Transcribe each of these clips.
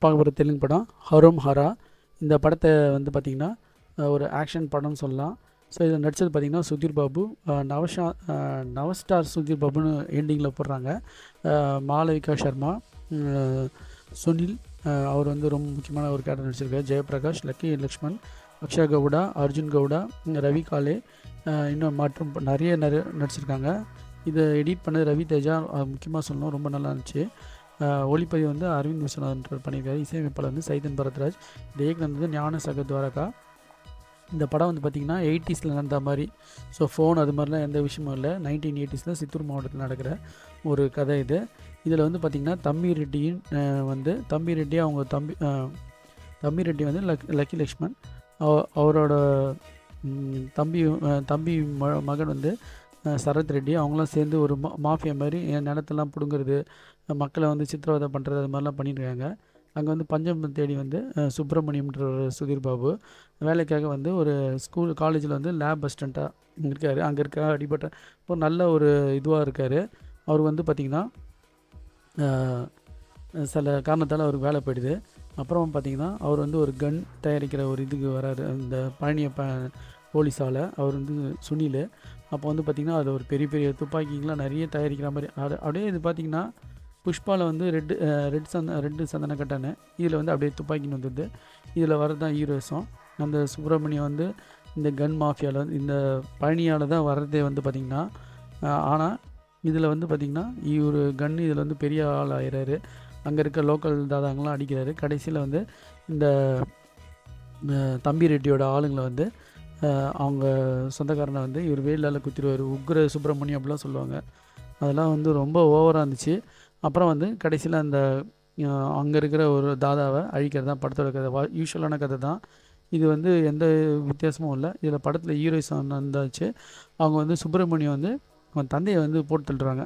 பார்க்க போகிற தெலுங்கு படம் ஹரோம் ஹரா. இந்த படத்தை வந்து பார்த்திங்கன்னா ஒரு ஆக்ஷன் படம்னு சொல்லலாம். ஸோ இதில் நடித்தது பார்த்திங்கன்னா சுதீர் பாபு, நவஸ்டார் சுதீர் பாபுன்னு எண்டிங்கில் போடுறாங்க. மாளவிகா சர்மா, சுனில், அவர் வந்து ரொம்ப முக்கியமான ஒரு கேரக்டர் நடிச்சிருக்காரு. ஜெயபிரகாஷ், லக்கி லக்ஷ்மண், அக்ஷயா கவுடா, அர்ஜுன் கவுடா, ரவி காலே, இன்னும் மற்றும் நிறைய நடிச்சிருக்காங்க. இதை எடிட் பண்ணது ரவி தேஜா, முக்கியமாக சொல்லணும், ரொம்ப நல்லா இருந்துச்சு. ஒளிப்பதிவு வந்து அரவிந்த் விஸ்வநாதன் பண்ணியிருக்காரு. இசையமைப்பாளர் வந்து சைதன் பரத்ராஜ். இந்த இயக்குனர் வந்து ஞான சகத்வாரகா. இந்த படம் வந்து பார்த்திங்கன்னா 80s நடந்த மாதிரி, ஸோ ஃபோன் அது மாதிரிலாம் எந்த விஷயமும் இல்லை. 1980s சித்தூர் மாவட்டத்தில் நடக்கிற ஒரு கதை இது. இதில் வந்து பார்த்திங்கன்னா தம்பி ரெட்டி அவங்க தம்பி ரெட்டி வந்து லக்கி லக்ஷ்மண், அவரோட தம்பி மகன் வந்து சரத் ரெட்டி, அவங்களாம் சேர்ந்து ஒரு மாஃபியா மாதிரி நிலத்தெல்லாம் பிடுங்குறது, மக்களை வந்து சித்திரவதை பண்ணுறது, அது மாதிரிலாம் பண்ணியிருக்காங்க. அங்கே வந்து பஞ்சம் தேடி வந்து சுப்பிரமணியம்ன்ற ஒரு சுதீர் பாபு வேலைக்காக வந்து ஒரு காலேஜில் வந்து லேப் அசிஸ்டண்ட்டாக இருக்கார். அங்கே இருக்க அடிப்பட்ட ஒரு நல்ல ஒரு இதுவாக இருக்கார். அவர் வந்து பார்த்திங்கன்னா சில காரணத்தால் அவருக்கு வேலை போயிடுது. அப்புறம் பார்த்திங்கன்னா அவர் வந்து ஒரு கன் தயாரிக்கிற ஒரு இதுக்கு வராரு, இந்த பழனிய போலீஸால். அவர் வந்து சுனில். அப்போ வந்து பார்த்திங்கன்னா அது ஒரு பெரிய பெரிய துப்பாக்கிங்கெலாம் நிறைய தயாரிக்கிற மாதிரி அப்படியே இது பார்த்திங்கன்னா புஷ்பாவில் வந்து ரெட்டு சந்தன கட்டானு, இதில் வந்து அப்படியே துப்பாக்கின்னு வந்துடுது. இதில் வரது தான் ஹீரோஸும். அந்த சுப்பிரமணியம் வந்து இந்த கன் மாஃபியாவில் வந்து இந்த பழனியால் தான் வர்றதே வந்து பார்த்திங்கன்னா. ஆனால் இதில் வந்து பார்த்திங்கன்னா இவர் கன் இதில் வந்து பெரிய ஆள் ஆகிறாரு. அங்கே இருக்க லோக்கல் தாதாங்களாம் அடிக்கிறாரு. கடைசியில் வந்து இந்த தம்பி ரெட்டியோட ஆளுங்களை வந்து அவங்க சொந்தக்காரனை வந்து இவர் வேலால் குத்திடுவார். உக்ர சுப்பிரமணியம் அப்படிலாம் சொல்லுவாங்க. அதெல்லாம் வந்து ரொம்ப ஓவராக இருந்துச்சு. அப்புறம் வந்து கடைசியில் அந்த அங்கே இருக்கிற ஒரு தாதாவை அழிக்கிறது தான் படத்தோட கதை. யூஸ்வலான கதை தான் இது, வந்து எந்த வித்தியாசமும் இல்லை. இதில் படத்தில் ஹீரோயிஸ் வந்தாச்சு. அவங்க வந்து சுப்பிரமணியம் வந்து அவன் தந்தையை வந்து போட்டு தள்ளுறாங்க.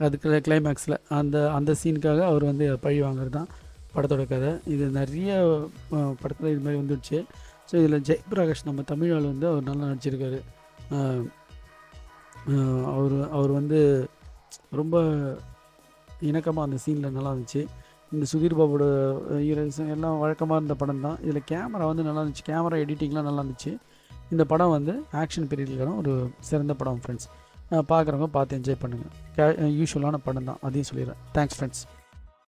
அதுக்கு கிளைமேக்ஸில் அந்த சீனுக்காக அவர் வந்து பழி வாங்குறது தான் படத்தோட கதை. இது நிறைய படத்தில் இது மாதிரி வந்துடுச்சு. ஸோ இதில் ஜெயபிரகாஷ் நம்ம தமிழால் வந்து அவர் நல்லா நடிச்சிருக்காரு. அவர் வந்து ரொம்ப இணக்கமாக அந்த சீனில் நல்லா இருந்துச்சு. இந்த சுதீர் பாபோட ஹீரோயின்ஸ் எல்லாம் வழக்கமாக இருந்த படம் தான். இதில் கேமரா வந்து நல்லா இருந்துச்சு, கேமரா எடிட்டிங்லாம் நல்லா இருந்துச்சு. இந்த படம் வந்து ஆக்ஷன் பீரியடுக்கான ஒரு சிறந்த படம் ஃப்ரெண்ட்ஸ். பார்க்குறவங்க பார்த்து என்ஜாய் பண்ணுங்கள். யூஸ்வலான படம் தான், அதையும் சொல்லிடுறேன். Thanks friends.